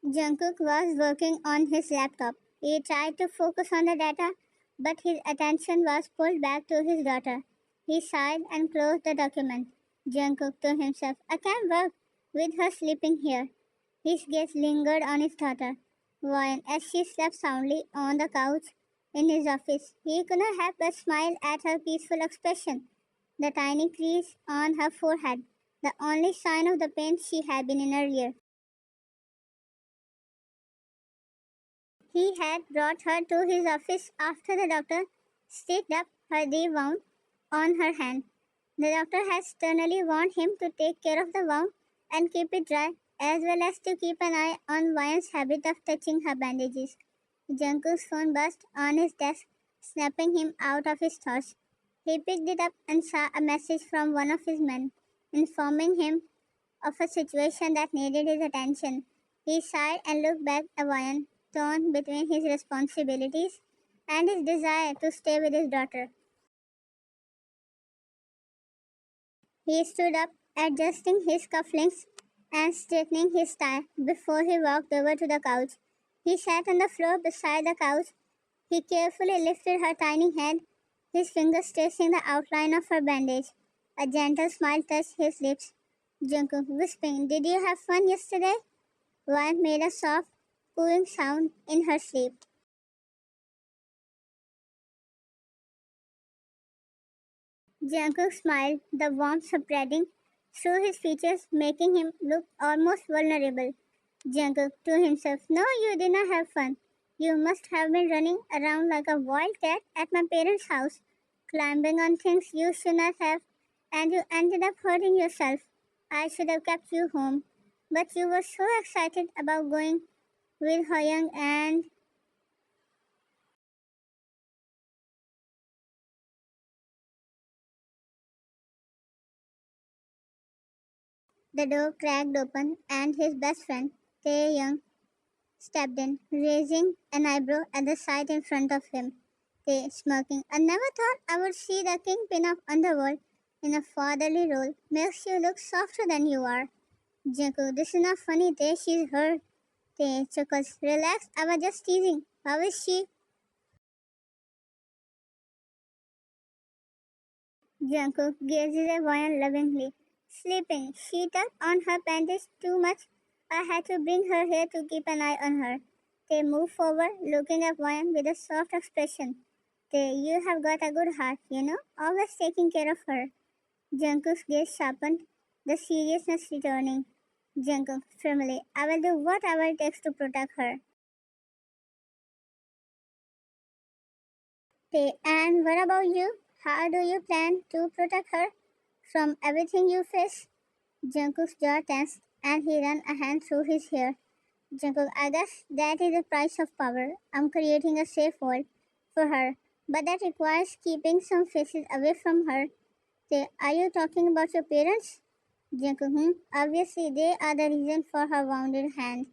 Jungkook was working on his laptop. He tried to focus on the data, but his attention was pulled back to his daughter. He sighed and closed the document. Jungkook to himself, I can't work with her sleeping here. His gaze lingered on his daughter, Voyan, as she slept soundly on the couch in his office. He could not help but smile at her peaceful expression, the tiny crease on her forehead, the only sign of the pain she had been in earlier. He had brought her to his office after the doctor stitched up her deep wound on her hand. The doctor had sternly warned him to take care of the wound and keep it dry, as well as to keep an eye on Ryan's habit of touching her bandages. Jungkook's phone buzzed on his desk, snapping him out of his thoughts. He picked it up and saw a message from one of his men, informing him of a situation that needed his attention. He sighed and looked back at Ryan, torn between his responsibilities and his desire to stay with his daughter. He stood up, adjusting his cufflinks and straightening his tie before he walked over to the couch. He sat on the floor beside the couch. He carefully lifted her tiny head, his fingers tracing the outline of her bandage. A gentle smile touched his lips. Jungkook whispering, Did you have fun yesterday? Ryan made a soft, cooing sound in her sleep. Jungkook smiled, the warmth spreading through his features, making him look almost vulnerable. Jungkook to himself, No, you did not have fun. You must have been running around like a wild cat at my parents' house, climbing on things you should not have, and you ended up hurting yourself. I should have kept you home. But you were so excited about going with Hoyoung and the door cracked open and his best friend, Tae-young, stepped in, raising an eyebrow at the sight in front of him. Tae smirking. I never thought I would see the kingpin of Underworld in a fatherly role. Makes you look softer than you are. Jungkook, this is not funny, Tae. She's hurt. Tae chuckles. Relax, I was just teasing. How is she? Jungkook gazes at Voyan lovingly. Sleeping. She tugged on her bandage too much. I had to bring her here to keep an eye on her. They moved forward, looking at Voyan with a soft expression. You have got a good heart, always taking care of her. Jungkook's gaze sharpened, the seriousness returning. Jungkook, firmly, I will do whatever it takes to protect her. And what about you? How do you plan to protect her from everything you face? Jungkook's jaw tensed and he ran a hand through his hair. Jungkook, I guess that is the price of power. I'm creating a safe world for her, but that requires keeping some faces away from her. Are you talking about your parents? Jungkook, obviously they are the reason for her wounded hand.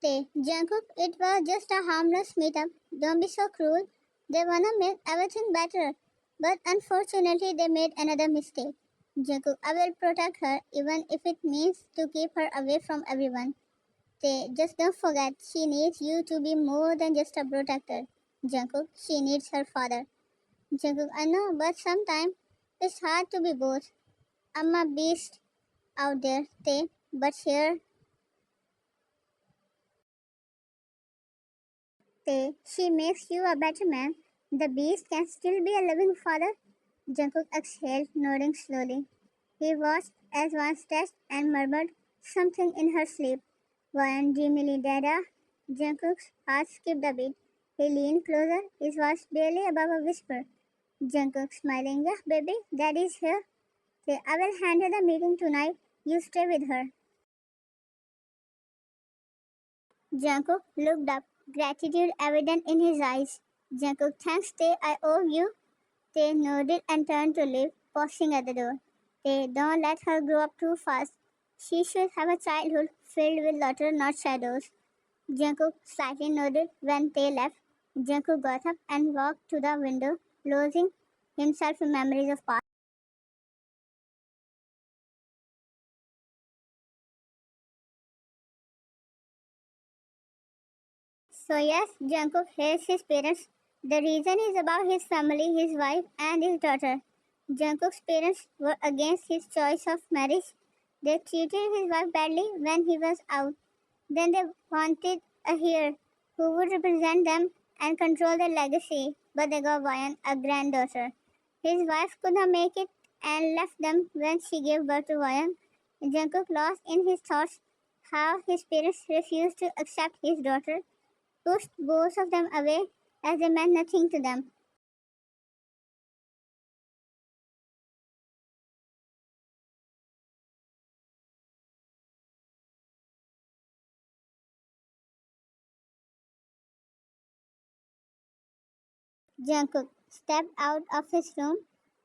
Jungkook, it was just a harmless meetup. Don't be so cruel. They wanna make everything better. But unfortunately, they made another mistake. Jungkook, I will protect her even if it means to keep her away from everyone. Just don't forget, she needs you to be more than just a protector. Jungkook, she needs her father. Jungkook, I know, but sometimes it's hard to be both. I'm a beast out there, but here she makes you a better man. The beast can still be a loving father. Jungkook exhaled, nodding slowly. He watched as one stretched and murmured something in her sleep. One dreamily dada. Jungkook's heart skipped a beat. He leaned closer, his voice barely above a whisper. Jungkook smiling, yeah, baby, daddy's here. I will handle the meeting tonight. You stay with her. Jungkook looked up, gratitude evident in his eyes. Jungkook, thanks, I owe you. They nodded and turned to leave, pausing at the door. Don't let her grow up too fast. She should have a childhood filled with laughter, not shadows. Jungkook slightly nodded when they left. Jungkook got up and walked to the window, losing himself in memories of past. So yes, Jungkook hates his parents. The reason is about his family, his wife, and his daughter. Jungkook's parents were against his choice of marriage. They treated his wife badly when he was out. Then they wanted a heir who would represent them and control their legacy, but they got Ryan, a granddaughter. His wife could not make it and left them when she gave birth to Ryan. Jungkook lost in his thoughts how his parents refused to accept his daughter, pushed both of them away as they meant nothing to them. Jungkook stepped out of his room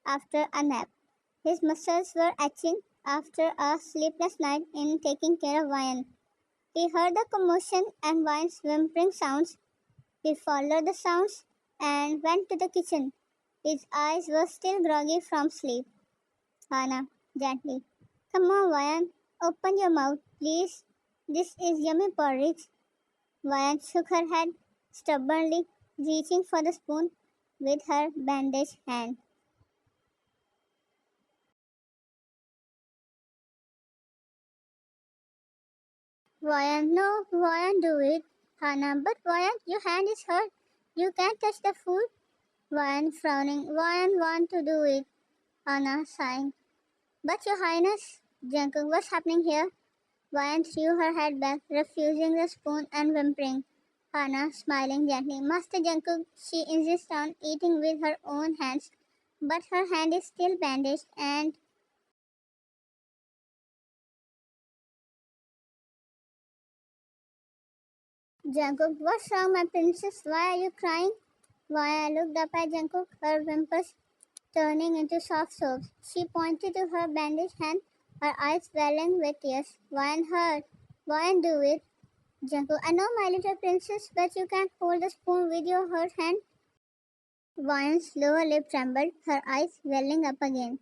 after a nap. His muscles were aching after a sleepless night in taking care of Ryan. He heard the commotion and Ryan's whimpering sounds. He followed the sounds and went to the kitchen. His eyes were still groggy from sleep. Hana, gently. Come on, Ryan. Open your mouth, please. This is yummy porridge. Ryan shook her head, stubbornly reaching for the spoon with her bandaged hand. Ryan, no, Ryan, do it. Hana, but Ryan, your hand is hurt. You can't touch the food. Ryan, frowning. Ryan, want to do it. Hana, sighing. But your highness, Jungkook, what's happening here? Ryan threw her head back, refusing the spoon and whimpering. Hana, smiling gently. Master Jungkook, she insists on eating with her own hands, but her hand is still bandaged and Jungkook, what's wrong, my princess? Why are you crying? Ryan looked up at Jungkook, her whimpers turning into soft sobs. She pointed to her bandaged hand, her eyes welling with tears. Ryan hurt. Ryan, do it. Jungkook, I know, my little princess, but you can't hold the spoon with your hurt hand. Ryan's lower lip trembled, her eyes welling up again.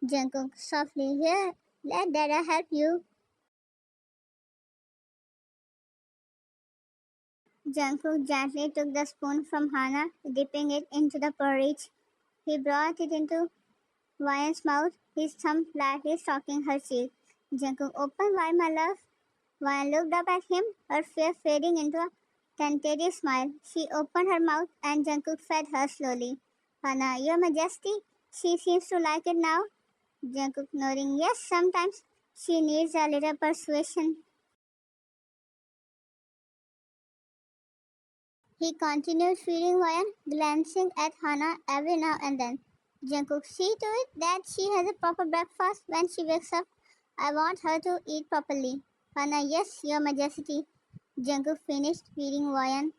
Jungkook, softly, here, let Dada help you. Jungkook gently took the spoon from Hana, dipping it into the porridge. He brought it into Ryan's mouth, his thumb lightly stroking her cheek. Jungkook, open wide, my love. Ryan looked up at him, her fear fading into a tentative smile. She opened her mouth and Jungkook fed her slowly. Hana, your majesty, she seems to like it now. Jungkook nodding, yes, sometimes she needs a little persuasion. He continued feeding Ryan, glancing at Hana every now and then. Jungkook, see to it that she has a proper breakfast when she wakes up. I want her to eat properly. Hana, yes, your majesty. Jungkook finished feeding Ryan,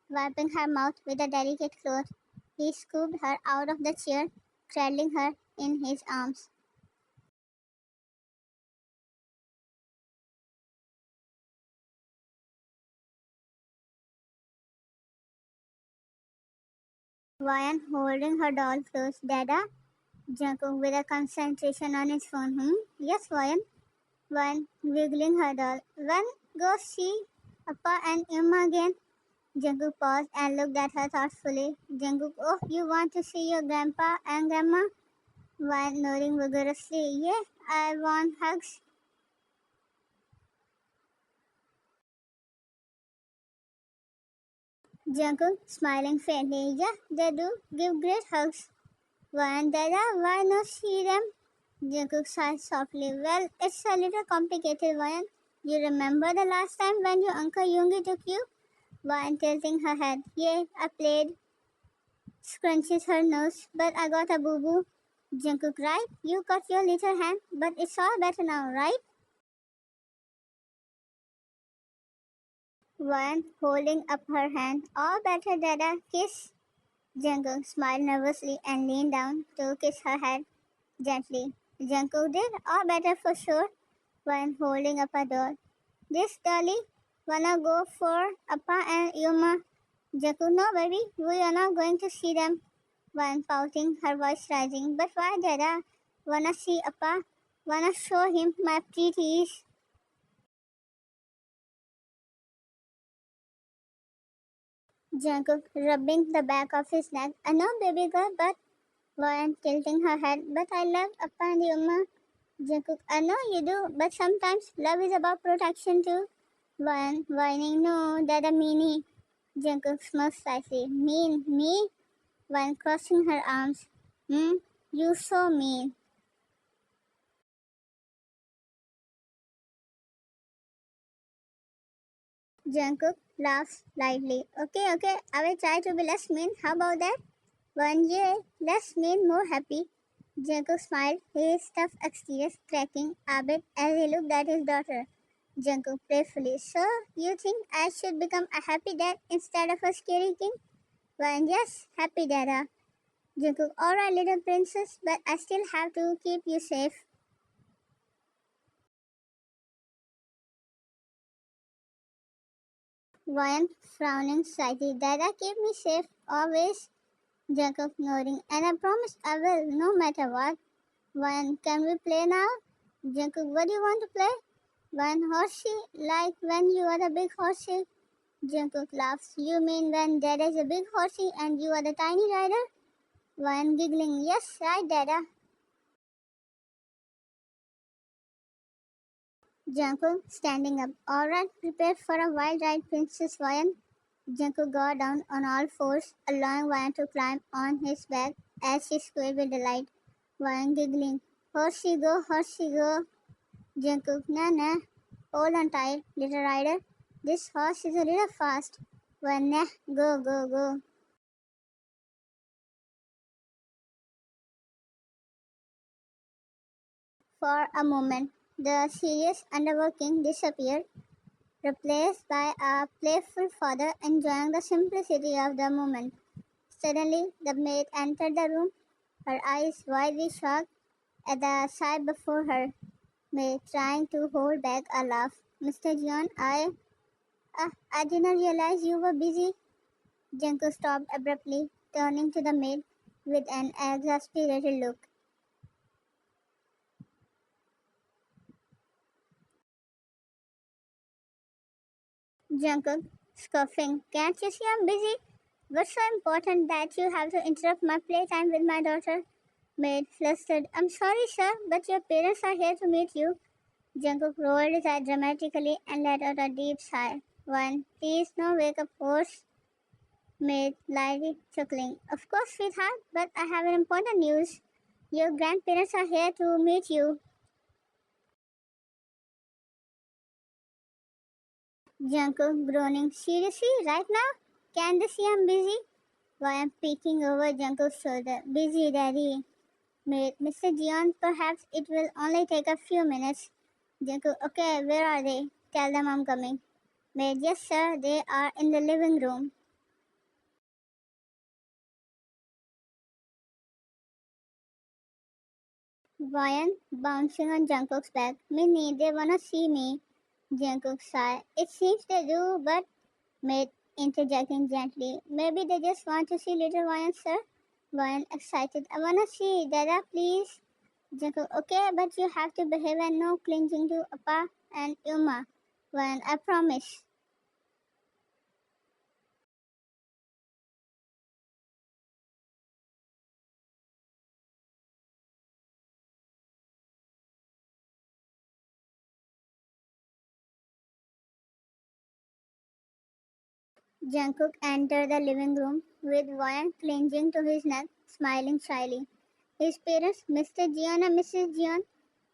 wiping her mouth with a delicate cloth. He scooped her out of the chair, cradling her in his arms. Ryan holding her doll close. Dada? Jungkook with a concentration on his phone. Yes, Ryan. Ryan wiggling her doll. When go see Appa and Emma again? Jungkook paused and looked at her thoughtfully. Jungkook, oh, you want to see your grandpa and grandma? Ryan nodding vigorously. Yeah, I want hugs. Jungkook smiling faintly. Yeah, they do give great hugs. Ryan, Dada, why not see them? Jungkook sighed softly. Well, it's a little complicated, Ryan. You remember the last time when your uncle Yoongi took you? Ryan tilting her head. Yeah, I played. Scrunches her nose. But I got a boo-boo. Jungkook, right? You cut your little hand, but it's all better now, right? Ryan holding up her hand. All better, Dada. Kiss. Jungkook smiled nervously and leaned down to kiss her head gently. Jungkook did. All better for sure. Ryan holding up a doll. This dolly wanna go for Appa and Yuma. Jungkook, no baby, we are not going to see them. Ryan pouting, her voice rising. But why, Dada? Wanna see Appa? Wanna show him my pretties? Jungkook rubbing the back of his neck. I know, baby girl, but Ryan tilting her head. But I love Appa and Yuma. Jungkook, I know you do, but sometimes love is about protection too. Ryan whining, no, that a meanie. Jungkook smirks slightly. Mean, me? Ryan crossing her arms. Hmm, you so mean. Jungkook laughs lightly. Okay, okay, I will try to be less mean. How about that? One year, less mean, more happy. Jungkook smiled, his tough exterior cracking a bit as he looked at his daughter. Jungkook playfully. So, you think I should become a happy dad instead of a scary king? One, yes, happy dada. Jungkook, alright, little princess, but I still have to keep you safe. Ryan frowning slightly. Dada, keep me safe, always. Jacob nodding. And I promise I will, no matter what. Ryan, can we play now? Jacob, what do you want to play? Ryan, horsey, like when you are the big horsey. Jacob laughs. You mean when Dada is a big horsey and you are the tiny rider? Ryan giggling. Yes, right, Dada. Jacob standing up. Alright, prepare for a wild ride, Princess Ryan. Junko got down on all fours, allowing Ryan to climb on his back as she squealed with delight. Ryan giggling. Horse she go. Jungkook, nah nah. Hold on tight, little rider. This horse is a little fast. Ryan, nah, go, go, go. For a moment, the serious underworld king disappeared, replaced by a playful father enjoying the simplicity of the moment. Suddenly, the maid entered the room, her eyes widely shocked at the sight before her. May trying to hold back a laugh. Mr. John, I didn't realize you were busy. Junko stopped abruptly, turning to the maid with an exasperated look. Junko, scoffing, can't you see I'm busy? What's so important that you have to interrupt my playtime with my daughter? Maid flustered, I'm sorry, sir, but your parents are here to meet you. Jungkook rolled his eyes dramatically and let out a deep sigh. One, please no wake up horse. Maid lightly chuckling. Of course, sweetheart, but I have an important news. Your grandparents are here to meet you. Jungkook groaning. Seriously, right now? Can they see I'm busy? Why I'm peeking over Jungkook's shoulder. Busy, daddy. Maid, Mr. Jian, perhaps it will only take a few minutes. Jungkook, okay, where are they? Tell them I'm coming. Maid, yes, sir, they are in the living room. Ryan bouncing on Jungkook's back. Minnie, they wanna see me. Jungkook sighed. It seems they do, but Maid interjecting gently. Maybe they just want to see little Ryan, sir. Ryan excited. I wanna see. Dada, please. Jungkook, okay, but you have to behave and no clinging to Appa and Yuma. Ryan, I promise. Jungkook entered the living room with Ryan clinging to his neck, smiling shyly. His parents, Mr. Jian and Mrs. Jian,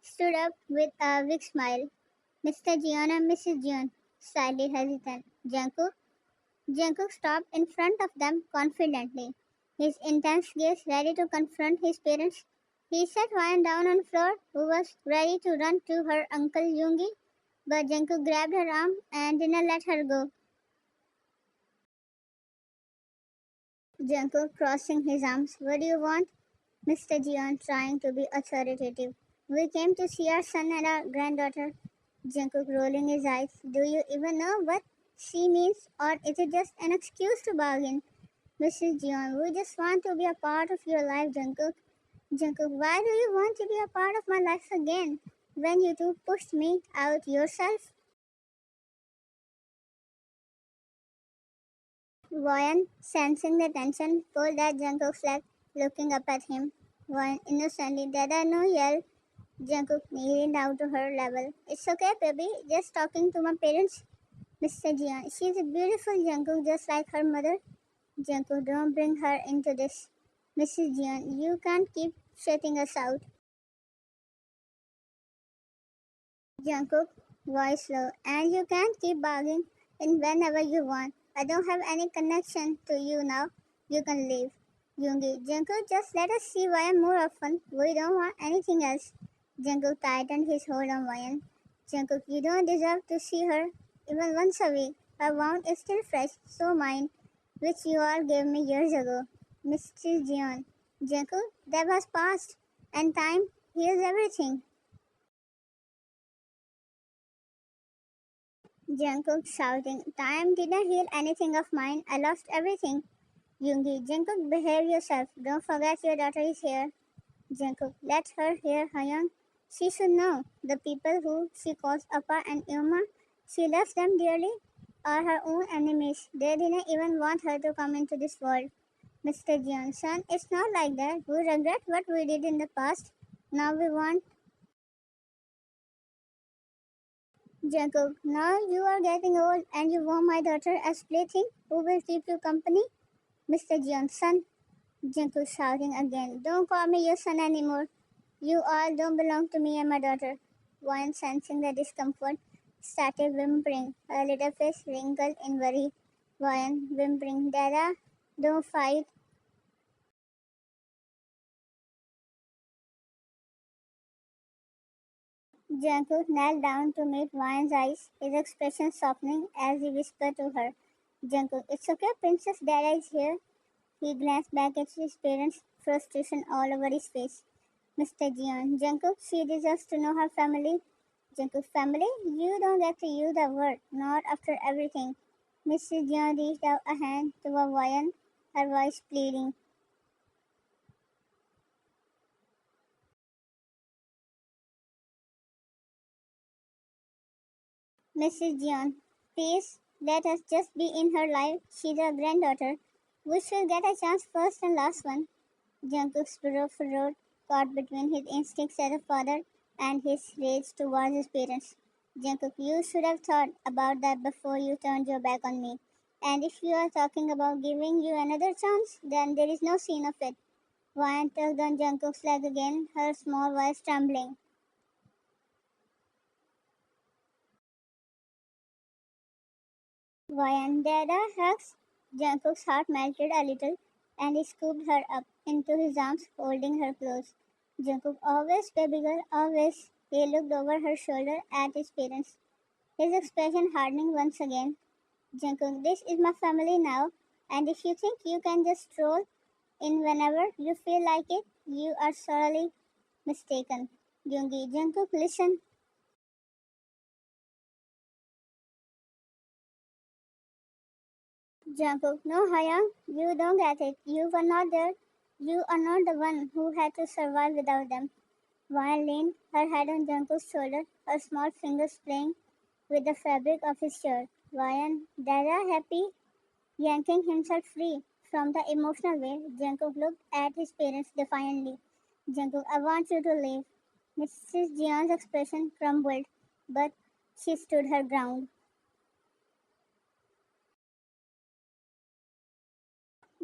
stood up with a big smile. Mr. Jian and Mrs. Jian, slightly hesitant. Jungkook stopped in front of them confidently, his intense gaze ready to confront his parents. He sat Ryan down on the floor, who was ready to run to her uncle Yoongi, but Jungkook grabbed her arm and didn't let her go. Jungkook crossing his arms. What do you want? Mr. Jian trying to be authoritative. We came to see our son and our granddaughter. Jungkook rolling his eyes. Do you even know what she means, or is it just an excuse to bargain? Mrs. Jian, we just want to be a part of your life, Jungkook. Jungkook, why do you want to be a part of my life again? When you two pushed me out yourself? Ryan, sensing the tension, pulled at Jungkook's leg, looking up at him. Ryan innocently, Dada, no yell. Jungkook kneeling down to her level. It's okay, baby. Just talking to my parents. Mr. Jian, she's a beautiful Jungkook, just like her mother. Jungkook, don't bring her into this. Mrs. Jian, you can't keep shutting us out. Jungkook, voice low, and you can't keep barging in whenever you want. I don't have any connection to you now. You can leave. Yoongi, Jungkook, just let us see Ryan more often. We don't want anything else. Jungkook tightened his hold on Ryan. Jungkook, you don't deserve to see her even once a week. Her wound is still fresh, so mine, which you all gave me years ago. Mr. Jian, Jungkook, that was past, and time heals everything. Jungkook shouting, Time didn't heal anything of mine. I lost everything. Yoongi, Jungkook, behave yourself. Don't forget your daughter is here. Jungkook, let her hear Hyun. She should know. The people who she calls Appa and Yuma, she loves them dearly, are her own enemies. They didn't even want her to come into this world. Mr. Johnson, it's not like that. We regret what we did in the past. Now we want Jacob. Now you are getting old and you want my daughter as plaything. Who will keep you company? Mr. Johnson. Jacob shouting again. Don't call me your son anymore. You all don't belong to me and my daughter. One sensing the discomfort started whimpering. Her little face wrinkled in worry. One whimpering. Dada, don't fight. Jungkook knelt down to meet Ryan's eyes, his expression softening as he whispered to her, Jungkook, it's okay, Princess Dada is here. He glanced back at his parents, frustration all over his face. Mr. Jian, Jungkook, she deserves to know her family. Jungkook's family? You don't get to use the word, not after everything. Mrs. Jian reached out a hand toward Ryan, her voice pleading. Mrs. Jian, please let us just be in her life. She's our granddaughter. We should get a chance first and last one. Jungkook's brow furrowed, caught between his instincts as a father and his rage towards his parents. Jungkook, you should have thought about that before you turned your back on me. And if you are talking about giving you another chance, then there is no scene of it. Ryan tugged on Jungkook's leg again, her small voice trembling. Ryan Dada hugs. Jungkook's heart melted a little, and he scooped her up into his arms, holding her close. Jungkook, always, baby girl, always. He looked over her shoulder at his parents, his expression hardening once again. Jungkook, this is my family now, and if you think you can just stroll in whenever you feel like it, you are sorely mistaken. Yoongi, Jungkook, listen. Jungkook, no, Hyung, you don't get it. You were not there. You are not the one who had to survive without them. Ryan leaned her head on Jungkook's shoulder, her small fingers playing with the fabric of his shirt. Ryan, Dada, happy, yanking himself free from the emotional way, Jungkook looked at his parents defiantly. Jungkook, I want you to leave. Mrs. Jeon's expression crumbled, but she stood her ground.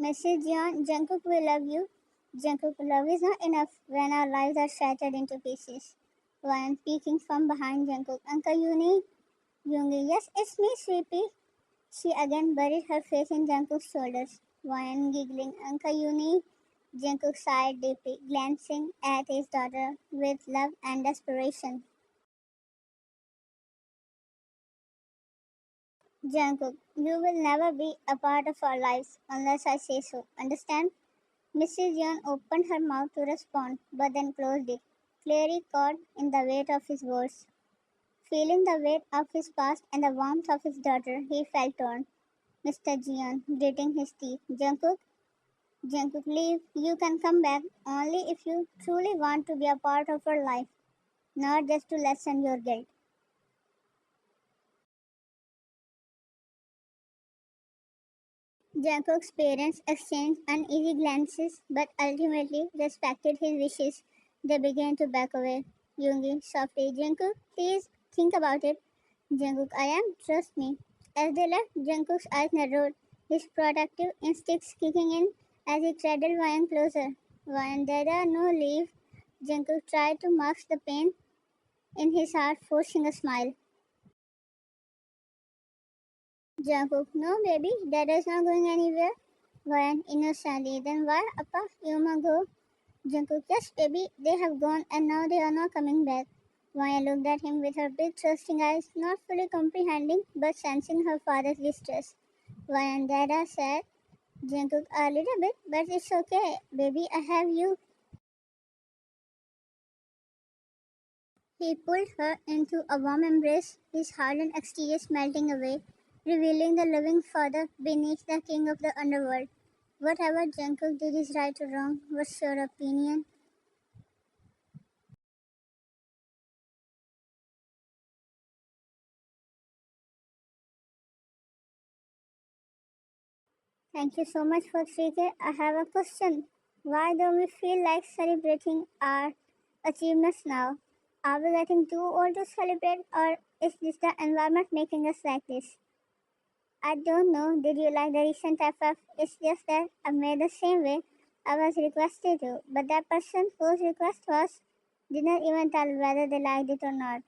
Mrs. Jeon, Jungkook will love you. Jungkook, love is not enough when our lives are shattered into pieces. Ryan peeking from behind Jungkook. Uncle Uni, Yoongi, yes, it's me, Sweepy. She again buried her face in Jungkook's shoulders. Ryan giggling. Uncle Uni, Jungkook sighed deeply, glancing at his daughter with love and desperation. Jungkook, you will never be a part of our lives unless I say so. Understand? Mrs. Yeon opened her mouth to respond, but then closed it, clearly caught in the weight of his words. Feeling the weight of his past and the warmth of his daughter, he felt torn. Mr. Jian, gritting his teeth. Jungkook, leave. You can come back only if you truly want to be a part of our life, not just to lessen your guilt. Jungkook's parents exchanged uneasy glances but ultimately respected his wishes. They began to back away. Yoongi softly, Jungkook, please think about it. Jungkook, I am, trust me. As they left, Jungkook's eyes narrowed, his protective instincts kicking in as he treaded Ryan closer. Ryan, there are no leave. Jungkook tried to mask the pain in his heart, forcing a smile. Jungkook, no baby, Dad is not going anywhere. Ryan innocently, then why Appa, you must go. Jungkook, yes baby, they have gone and now they are not coming back. Ryan looked at him with her big trusting eyes, not fully comprehending but sensing her father's distress. Ryan, Dada said, Jungkook, a little bit, but it's okay, baby, I have you. He pulled her into a warm embrace, his hardened exterior melting away, revealing the loving father beneath the king of the underworld. Whatever Jungkook did is right or wrong, what's your opinion? Thank you so much for 3K. I have a question. Why don't we feel like celebrating our achievements now? Are we getting too old to celebrate, or is this the environment making us like this? I don't know. Did you like the recent FF? It's just that I made the same way I was requested to, but that person whose request was didn't even tell whether they liked it or not.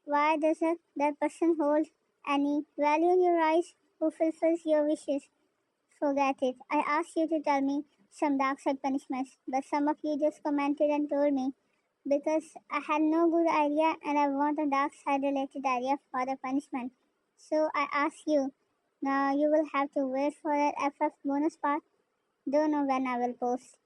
Why doesn't that person hold any value in your eyes who fulfills your wishes? Forget it. I asked you to tell me some dark side punishments, but some of you just commented and told me because I had no good idea and I want a dark side related idea for the punishment. So I asked you. Now you will have to wait for that FF bonus part. Don't know when I will post.